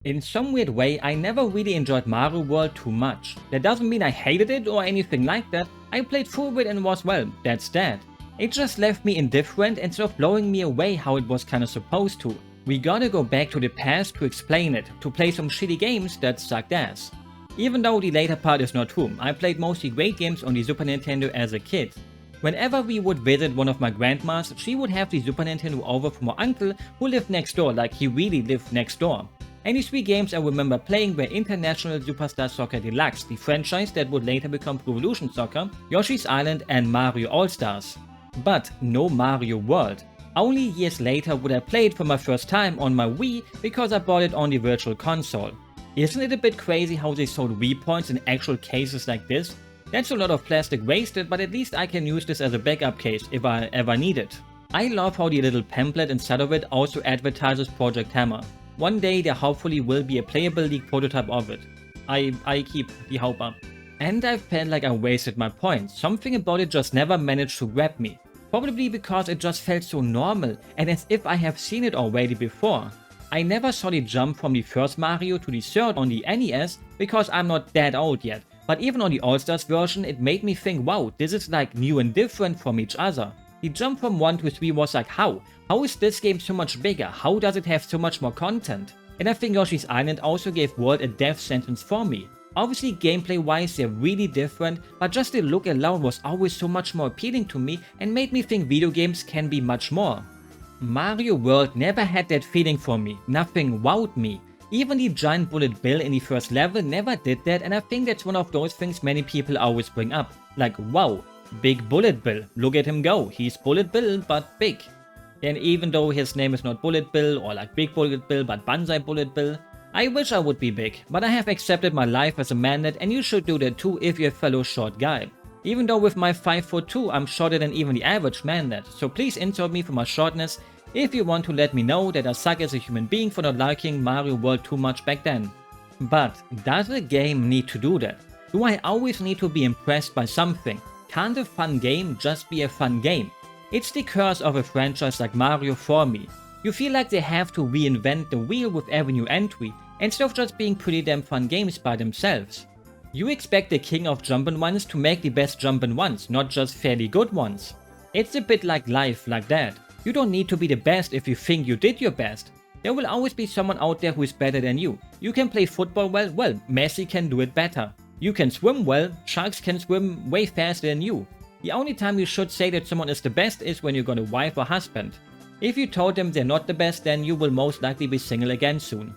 In some weird way, I never really enjoyed Mario World too much. That doesn't mean I hated it or anything like that, I played through it and was, well, that's that. It just left me indifferent instead of blowing me away how it was kinda supposed to. We gotta go back to the past to explain it, to play some shitty games that sucked ass. Even though the later part is not true, I played mostly great games on the Super Nintendo as a kid. Whenever we would visit one of my grandmas, she would have the Super Nintendo over from her uncle who lived next door, like he really lived next door. And the three games I remember playing were International Superstar Soccer Deluxe, the franchise that would later become Pro Evolution Soccer, Yoshi's Island and Mario All-Stars. But no Mario World. Only years later would I play it for my first time on my Wii because I bought it on the Virtual Console. Isn't it a bit crazy how they sold Wii points in actual cases like this? That's a lot of plastic wasted, but at least I can use this as a backup case if I ever need it. I love how the little pamphlet inside of it also advertises Project Hammer. One day there hopefully will be a playable league prototype of it. I keep the hope up. And I felt like I wasted my points. Something about it just never managed to grab me. Probably because it just felt so normal and as if I have seen it already before. I never saw the jump from the first Mario to the third on the NES because I'm not that old yet. But even on the All-Stars version it made me think, wow, this is like new and different from each other. The jump from 1 to 3 was like, how? How is this game so much bigger? How does it have so much more content? And I think Yoshi's Island also gave World a death sentence for me. Obviously gameplay wise they're really different, but just the look alone was always so much more appealing to me and made me think video games can be much more. Mario World never had that feeling for me, nothing wowed me. Even the giant bullet bill in the first level never did that, and I think that's one of those things many people always bring up. Like, wow, big bullet bill, look at him go, he's bullet bill but big. And even though his name is not Bullet Bill or like Big Bullet Bill but Banzai Bullet Bill, I wish I would be big, but I have accepted my life as a manlet and you should do that too if you're a fellow short guy. Even though with my 5'2" I'm shorter than even the average manlet, so please insult me for my shortness if you want to let me know that I suck as a human being for not liking Mario World too much back then. But does a game need to do that? Do I always need to be impressed by something? Can't a fun game just be a fun game? It's the curse of a franchise like Mario for me. You feel like they have to reinvent the wheel with every new entry, instead of just being pretty damn fun games by themselves. You expect the king of jumpin' ones to make the best jumpin' ones, not just fairly good ones. It's a bit like life like that. You don't need to be the best if you think you did your best. There will always be someone out there who is better than you. You can play football well, Messi can do it better. You can swim well, sharks can swim way faster than you. The only time you should say that someone is the best is when you got a wife or husband. If you told them they're not the best, then you will most likely be single again soon.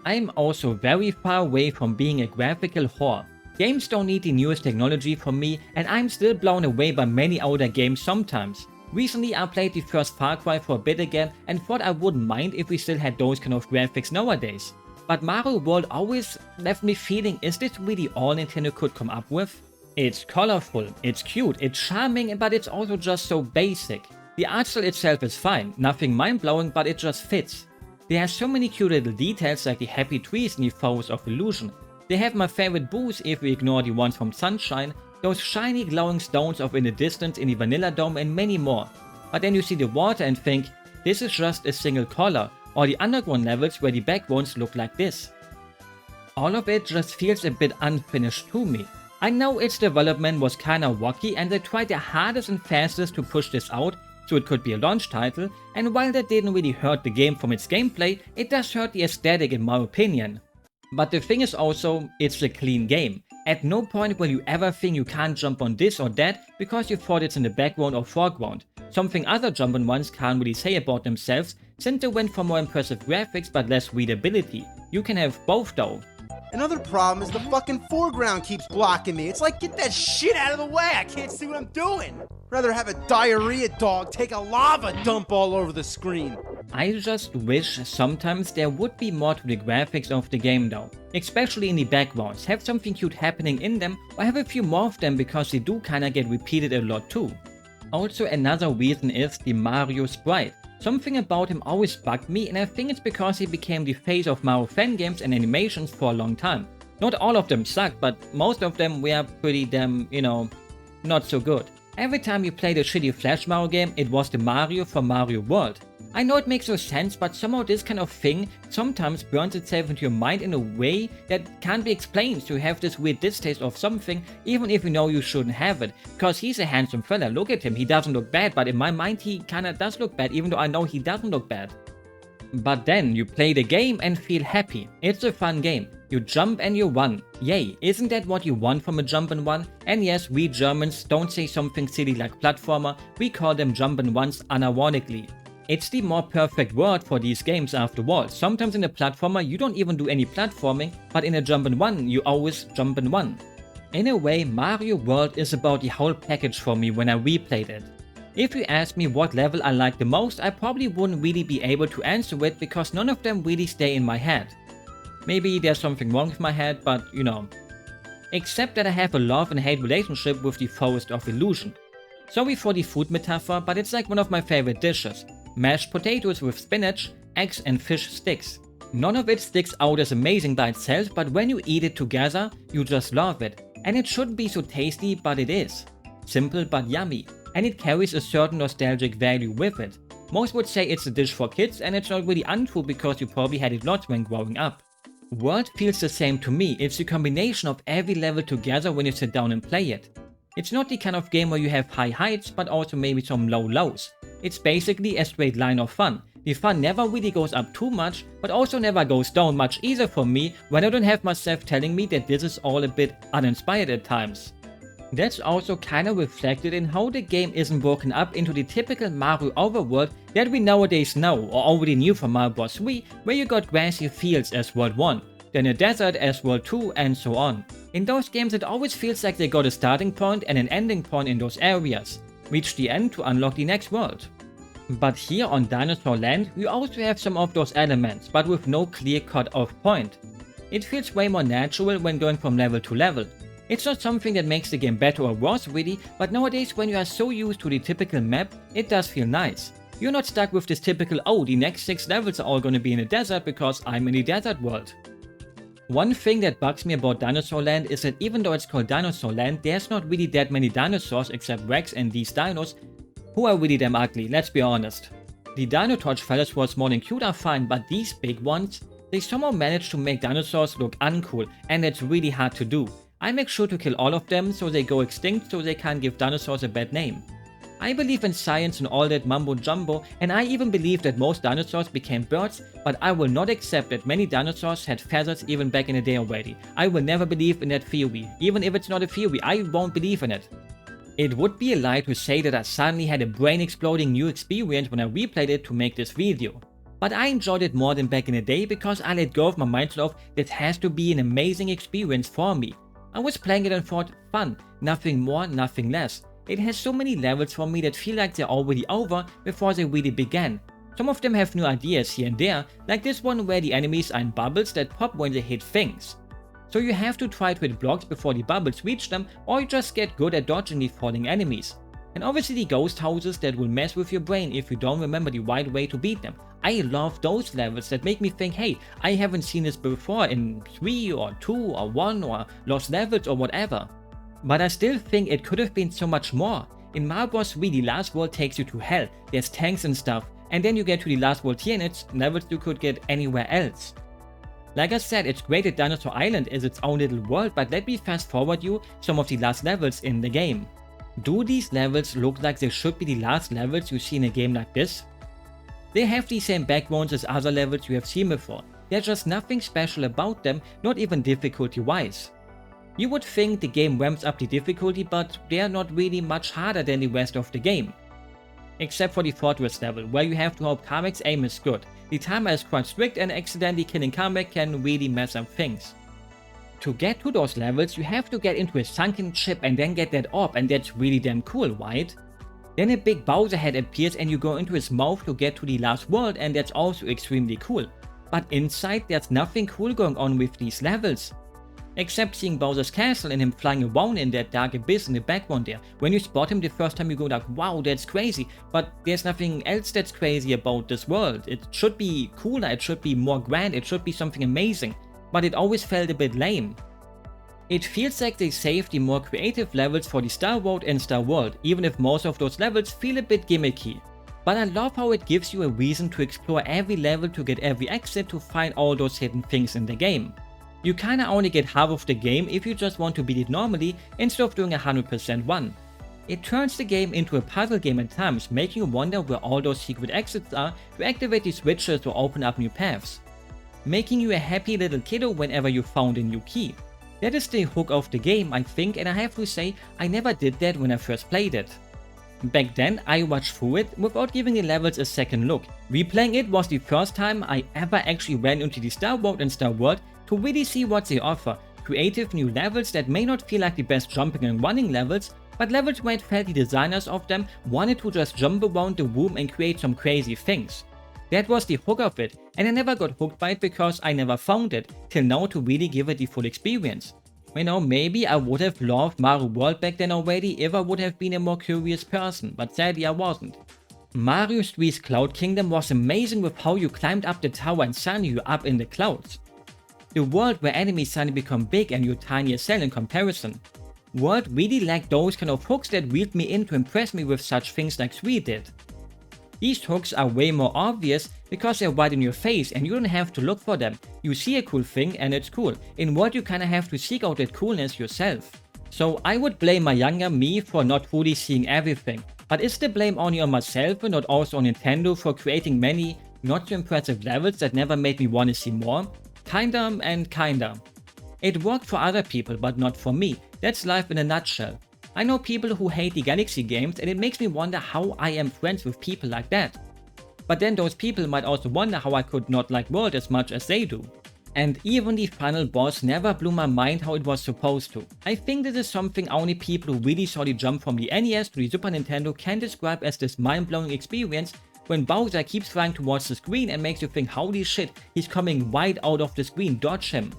I'm also very far away from being a graphical whore. Games don't need the newest technology from me, and I'm still blown away by many older games sometimes. Recently I played the first Far Cry for a bit again and thought I wouldn't mind if we still had those kind of graphics nowadays. But Mario World always left me feeling, is this really all Nintendo could come up with? It's colorful, it's cute, it's charming, but it's also just so basic. The art style itself is fine, nothing mind-blowing, but it just fits. They have so many cute little details like the happy trees in the Forest of Illusion. They have my favorite booths if we ignore the ones from Sunshine, those shiny glowing stones off in the distance in the Vanilla Dome and many more. But then you see the water and think, this is just a single color, or the underground levels where the backgrounds look like this. All of it just feels a bit unfinished to me. I know its development was kinda wacky and they tried their hardest and fastest to push this out so it could be a launch title, and while that didn't really hurt the game from its gameplay, it does hurt the aesthetic in my opinion. But the thing is also, it's a clean game. At no point will you ever think you can't jump on this or that because you thought it's in the background or foreground. Something other jumpin' ones can't really say about themselves since they went for more impressive graphics but less readability. You can have both though. Another problem is the fucking foreground keeps blocking me. It's like, get that shit out of the way. I can't see what I'm doing. Rather have a diarrhea dog take a lava dump all over the screen. I just wish sometimes there would be more to the graphics of the game though. Especially in the backgrounds. Have something cute happening in them or have a few more of them because they do kinda get repeated a lot too. Also another reason is the Mario sprite. Something about him always bugged me and I think it's because he became the face of Mario fan games and animations for a long time. Not all of them sucked, but most of them were pretty damn, not so good. Every time you played a shitty Flash Mario game, it was the Mario from Mario World. I know it makes no sense, but somehow this kind of thing sometimes burns itself into your mind in a way that can't be explained, so you have this weird distaste of something even if you know you shouldn't have it. Cause he's a handsome fella, look at him, he doesn't look bad, but in my mind he kinda does look bad even though I know he doesn't look bad. But then you play the game and feel happy. It's a fun game. You jump and you run. Yay, isn't that what you want from a jump and run? And yes, we Germans don't say something silly like platformer, we call them jump and runs unironically. It's the more perfect word for these games after all. Sometimes in a platformer you don't even do any platforming, but in a jump and run you always jump and run. In a way, Mario World is about the whole package for me when I replayed it. If you ask me what level I like the most, I probably wouldn't really be able to answer it because none of them really stay in my head. Maybe there's something wrong with my head, but you know. Except that I have a love and hate relationship with the Forest of Illusion. Sorry for the food metaphor, but it's like one of my favorite dishes. Mashed potatoes with spinach, eggs and fish sticks. None of it sticks out as amazing by itself, but when you eat it together, you just love it. And it shouldn't be so tasty, but it is. Simple but yummy. And it carries a certain nostalgic value with it. Most would say it's a dish for kids, and it's not really untrue because you probably had it lots when growing up. World feels the same to me. It's a combination of every level together when you sit down and play it. It's not the kind of game where you have high heights, but also maybe some low lows. It's basically a straight line of fun. The fun never really goes up too much, but also never goes down much either for me when I don't have myself telling me that this is all a bit uninspired at times. That's also kinda reflected in how the game isn't broken up into the typical Mario overworld that we nowadays know or already knew from Mario Bros. 3, where you got grassy fields as World 1, then a desert as World 2 and so on. In those games it always feels like they got a starting point and an ending point in those areas. Reach the end to unlock the next world. But here on Dinosaur Land we also have some of those elements, but with no clear cut-off point. It feels way more natural when going from level to level. It's not something that makes the game better or worse really, but nowadays when you are so used to the typical map, it does feel nice. You're not stuck with this typical, oh, the next 6 levels are all gonna be in a desert because I'm in the desert world. One thing that bugs me about Dinosaur Land is that even though it's called Dinosaur Land, there's not really that many dinosaurs except Rex and these dinos, who are really damn ugly, let's be honest. The Dino Torch fellas who are small and cute are fine, but these big ones, they somehow manage to make dinosaurs look uncool, and it's really hard to do. I make sure to kill all of them so they go extinct so they can't give dinosaurs a bad name. I believe in science and all that mumbo jumbo, and I even believe that most dinosaurs became birds, but I will not accept that many dinosaurs had feathers even back in the day already. I will never believe in that theory. Even if it's not a theory, I won't believe in it. It would be a lie to say that I suddenly had a brain-exploding new experience when I replayed it to make this video. But I enjoyed it more than back in the day because I let go of my mindset of that has to be an amazing experience for me. I was playing it and thought, fun, nothing more, nothing less. It has so many levels for me that feel like they're already over before they really began. Some of them have new ideas here and there, like this one where the enemies are in bubbles that pop when they hit things. So you have to try to hit blocks before the bubbles reach them, or you just get good at dodging the falling enemies. And obviously the ghost houses that will mess with your brain if you don't remember the right way to beat them. I love those levels that make me think, hey, I haven't seen this before in 3 or 2 or 1 or Lost Levels or whatever. But I still think it could have been so much more. In Mario Bros. 3 the last world takes you to hell, there's tanks and stuff, and then you get to the last world here and it's levels you could get anywhere else. Like I said, it's great that Dinosaur Island is its own little world, but let me fast forward you some of the last levels in the game. Do these levels look like they should be the last levels you see in a game like this? They have the same backgrounds as other levels you have seen before. There's just nothing special about them, not even difficulty wise. You would think the game ramps up the difficulty, but they are not really much harder than the rest of the game. Except for the fortress level, where you have to hope Kamek's aim is good. The timer is quite strict and accidentally killing Kamek can really mess up things. To get to those levels you have to get into a sunken ship and then get that orb, and that's really damn cool, right? Then a big Bowser head appears and you go into his mouth to get to the last world, and that's also extremely cool. But inside there's nothing cool going on with these levels. Except seeing Bowser's castle and him flying around in that dark abyss in the background there. When you spot him the first time you go like, wow, that's crazy, but there's nothing else that's crazy about this world. It should be cooler, it should be more grand, it should be something amazing, but it always felt a bit lame. It feels like they saved the more creative levels for the Star Road and Star World, even if most of those levels feel a bit gimmicky. but I love how it gives you a reason to explore every level to get every exit to find all those hidden things in the game. You kinda only get half of the game if you just want to beat it normally instead of doing a 100% run. It turns the game into a puzzle game at times, making you wonder where all those secret exits are to activate the switches or open up new paths. Making you a happy little kiddo whenever you found a new key. That is the hook of the game, I think, and I have to say, I never did that when I first played it. Back then, I watched through it without giving the levels a second look. Replaying it was the first time I ever actually ran into the Star Road and Star World to really see what they offer. Creative new levels that may not feel like the best jumping and running levels, but levels where it felt the designers of them wanted to just jump around the room and create some crazy things. That was the hook of it, and I never got hooked by it because I never found it, till now to really give it the full experience. You know, maybe I would have loved Mario World back then already if I would have been a more curious person, but sadly I wasn't. Mario 3's Cloud Kingdom was amazing with how you climbed up the tower and suddenly you're up in the clouds. The world where enemies suddenly become big and you're tiny as hell in comparison. World really lacked those kind of hooks that reeled me in to impress me with such things like 3 did. These hooks are way more obvious because they're right in your face and you don't have to look for them. You see a cool thing and it's cool. In World you kinda have to seek out that coolness yourself. So I would blame my younger me for not fully seeing everything. But is the blame only on myself and not also on Nintendo for creating many not so impressive levels that never made me wanna see more? Kinda and kinda. It worked for other people but not for me. That's life in a nutshell. I know people who hate the Galaxy games and it makes me wonder how I am friends with people like that. But then those people might also wonder how I could not like World as much as they do. And even the final boss never blew my mind how it was supposed to. I think this is something only people who really saw the jump from the NES to the Super Nintendo can describe as this mind-blowing experience when Bowser keeps flying towards the screen and makes you think holy shit, he's coming right out of the screen, dodge him.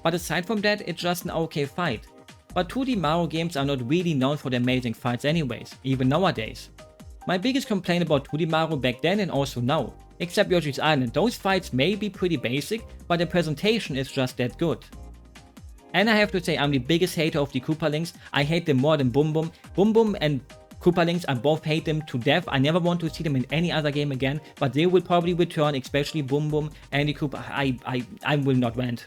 But aside from that, it's just an okay fight. But 2D Mario games are not really known for their amazing fights anyways, even nowadays. My biggest complaint about 2D Mario back then and also now, except Yoshi's Island, those fights may be pretty basic, but the presentation is just that good. And I have to say I'm the biggest hater of the Koopalings. I hate them more than Boom Boom. Boom Boom and Koopalings, I both hate them to death. I never want to see them in any other game again, but they will probably return, especially Boom Boom and the Koopa. I will not rant.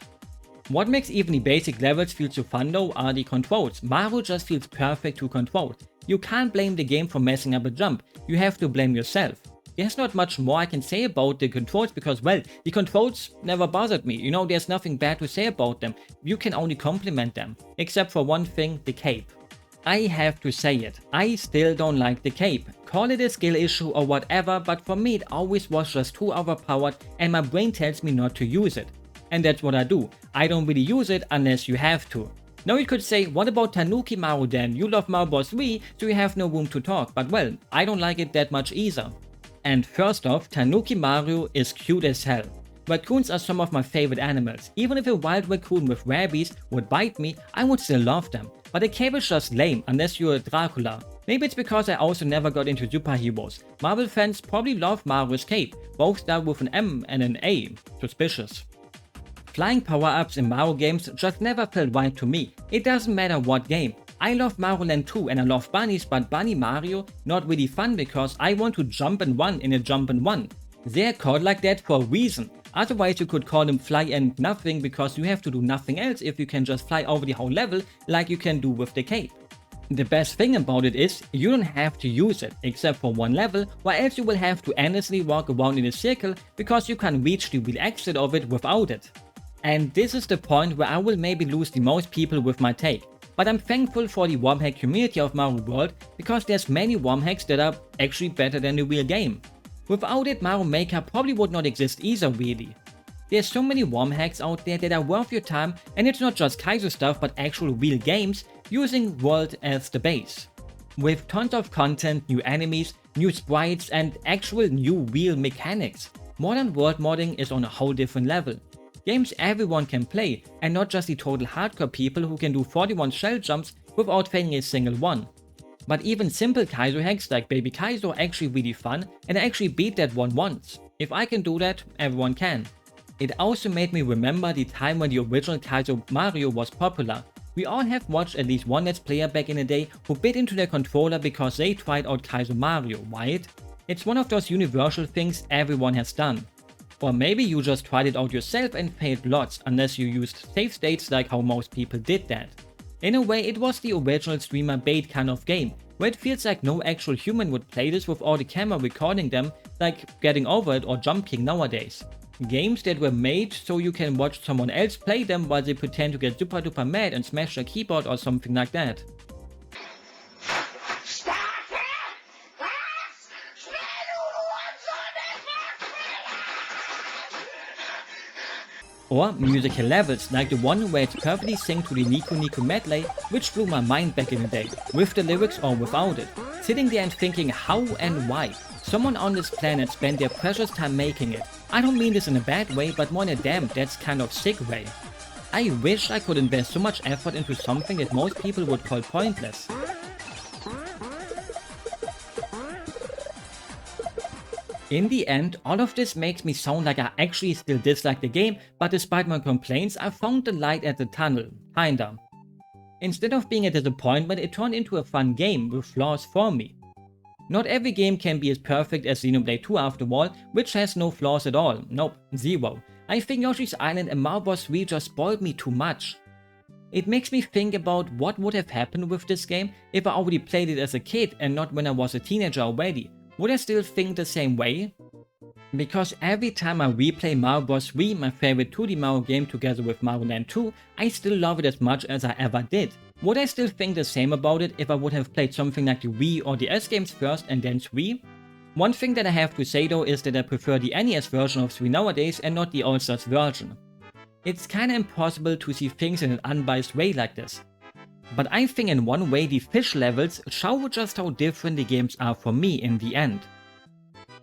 What makes even the basic levels feel so fun though are the controls. Mario just feels perfect to control. You can't blame the game for messing up a jump, you have to blame yourself. There's not much more I can say about the controls because, well, the controls never bothered me. You know, there's nothing bad to say about them. You can only compliment them. Except for one thing, the cape. I have to say it, I still don't like the cape. Call it a skill issue or whatever, but for me it always was just too overpowered and my brain tells me not to use it. And that's what I do. I don't really use it unless you have to. Now you could say, what about Tanuki Maru then? You love Mario Bros. 3, so you have no room to talk. But well, I don't like it that much either. And first off, Tanuki Maru is cute as hell. Raccoons are some of my favorite animals. Even if a wild raccoon with rabies would bite me, I would still love them. But the cape is just lame, unless you're Dracula. Maybe it's because I also never got into superheroes. Marvel fans probably love Maru's cape. Both start with an M and an A. Suspicious. Flying power-ups in Mario games just never felt right to me. It doesn't matter what game. I love Mario Land 2 and I love bunnies, but Bunny Mario not really fun because I want to jump and run in a jump and run. They're called like that for a reason. Otherwise you could call them fly and nothing because you have to do nothing else if you can just fly over the whole level like you can do with the cape. The best thing about it is, you don't have to use it, except for one level, or else you will have to endlessly walk around in a circle because you can't reach the real exit of it without it. And this is the point where I will maybe lose the most people with my take. But I'm thankful for the ROM hack community of Mario World because there's many ROM hacks that are actually better than the real game. Without it, Mario Maker probably would not exist either really. There's so many ROM hacks out there that are worth your time, and it's not just Kaizo stuff but actual real games using World as the base. With tons of content, new enemies, new sprites and actual new real mechanics. Modern world modding is on a whole different level. Games everyone can play, and not just the total hardcore people who can do 41 shell jumps without failing a single one. But even simple Kaizo hacks like Baby Kaizo are actually really fun, and I actually beat that one once. If I can do that, everyone can. It also made me remember the time when the original Kaizo Mario was popular. We all have watched at least one Let's Player back in the day who bit into their controller because they tried out Kaizo Mario, right? It's one of those universal things everyone has done. Or maybe you just tried it out yourself and failed lots, unless you used save states like how most people did that. In a way, it was the original streamer bait kind of game, where it feels like no actual human would play this without a camera recording them, like Getting Over It or Jump King nowadays. Games that were made so you can watch someone else play them while they pretend to get super duper mad and smash their keyboard or something like that. Or musical levels like the one where it's perfectly synced to the Nico Nico medley, which blew my mind back in the day, with the lyrics or without it. Sitting there and thinking how and why someone on this planet spent their precious time making it. I don't mean this in a bad way, but more in a damn that's kind of sick way. I wish I could invest so much effort into something that most people would call pointless. In the end, all of this makes me sound like I actually still dislike the game, but despite my complaints, I found the light at the tunnel, kinda. Instead of being a disappointment, it turned into a fun game with flaws for me. Not every game can be as perfect as Xenoblade 2 after all, which has no flaws at all, nope, zero. I think Yoshi's Island and Mario Bros. 3 just spoiled me too much. It makes me think about what would have happened with this game if I already played it as a kid and not when I was a teenager already. Would I still think the same way? Because every time I replay Mario Bros. 3, my favorite 2D Mario game together with Mario Land 2, I still love it as much as I ever did. Would I still think the same about it if I would have played something like the Wii or the S games first and then 3? One thing that I have to say though is that I prefer the NES version of 3 nowadays and not the All-Stars version. It's kinda impossible to see things in an unbiased way like this. But I think in one way the fish levels show just how different the games are for me in the end.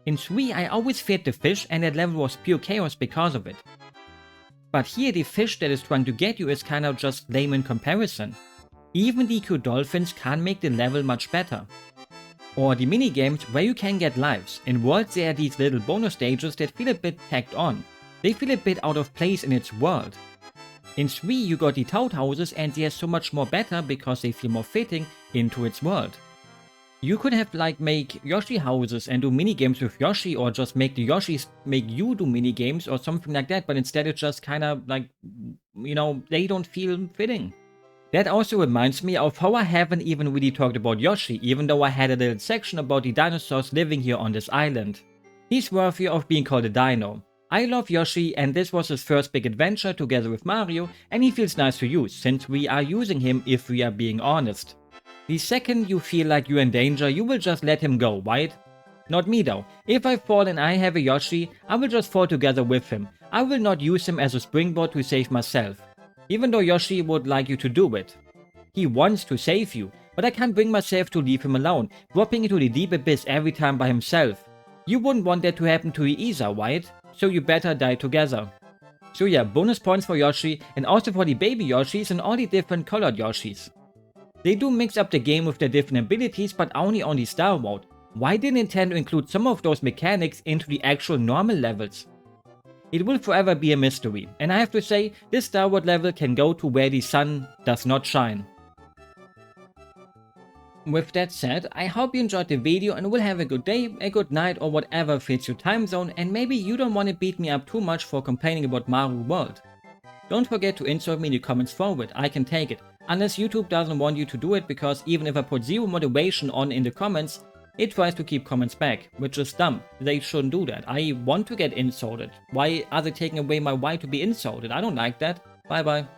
In 3 I always feared the fish and that level was pure chaos because of it. But here the fish that is trying to get you is kind of just lame in comparison. Even the cute dolphins can't make the level much better. Or the minigames where you can get lives. In Worlds there are these little bonus stages that feel a bit tacked on. They feel a bit out of place in its world. In 3 you got the Toad houses and they are so much more better because they feel more fitting into its world. You could have like make Yoshi houses and do minigames with Yoshi, or just make the Yoshis make you do minigames or something like that, but instead it's just kinda like, you know, they don't feel fitting. That also reminds me of how I haven't even really talked about Yoshi, even though I had a little section about the dinosaurs living here on this island. He's worthy of being called a dino. I love Yoshi and this was his first big adventure together with Mario, and he feels nice to use, since we are using him if we are being honest. The second you feel like you're in danger, you will just let him go, right? Not me though. If I fall and I have a Yoshi, I will just fall together with him. I will not use him as a springboard to save myself. Even though Yoshi would like you to do it. He wants to save you, but I can't bring myself to leave him alone, dropping into the deep abyss every time by himself. You wouldn't want that to happen to you either, right? So you better die together. So yeah, bonus points for Yoshi, and also for the baby Yoshis and all the different colored Yoshis. They do mix up the game with their different abilities, but only on the Star mode. Why did Nintendo include some of those mechanics into the actual normal levels? It will forever be a mystery, and I have to say, this Star Wars level can go to where the sun does not shine. With that said, I hope you enjoyed the video and will have a good day, a good night, or whatever fits your time zone, and maybe you don't want to beat me up too much for complaining about Mario World. Don't forget to insert me in the comments forward, I can take it, unless YouTube doesn't want you to do it, because even if I put zero motivation on in the comments, it tries to keep comments back, which is dumb. They shouldn't do that. I want to get insulted. Why are they taking away my right to be insulted? I don't like that. Bye bye.